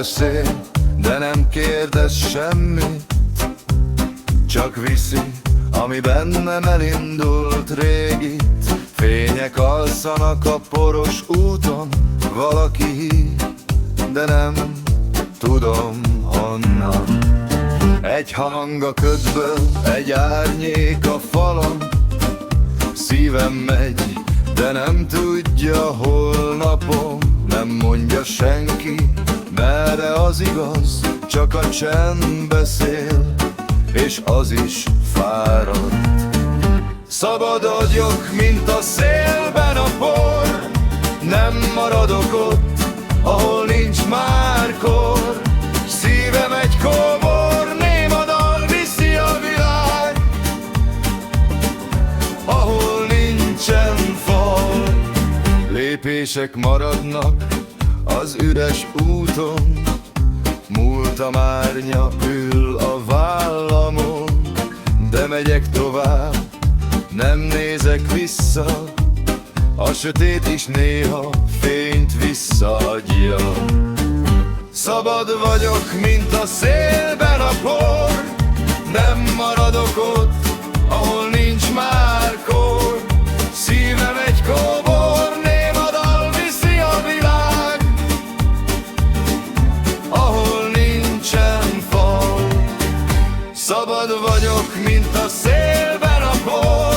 beszél, de nem kérdez semmit, csak viszi, ami bennem elindult régit. Fények alszanak a poros úton, valaki hív, de nem tudom honnan. Egy hang a ködből, egy árnyék a falon, szívem megy, de nem tudja holnapom. Nem mondja senki, merre az igaz, csak a csend beszél, és az is fáradt. Szabad vagyok, mint a szélben a por, nem maradok ott, ahol nincs már kor. Szívem egy kóbor, néma dal viszi a világ, ahol nincsen fal. Lépések maradnak az üres úton, múltam árnya ül a vállamon, de megyek tovább, nem nézek vissza, a sötét is néha fényt visszaadja. Szabad vagyok, mint a szélben a por, nem maradok ott, ahol nincs már kor. Szívem egy kóbor, néma dal viszi a világ, ahol nincsen fal. Szabad vagyok, mint a szélben a por,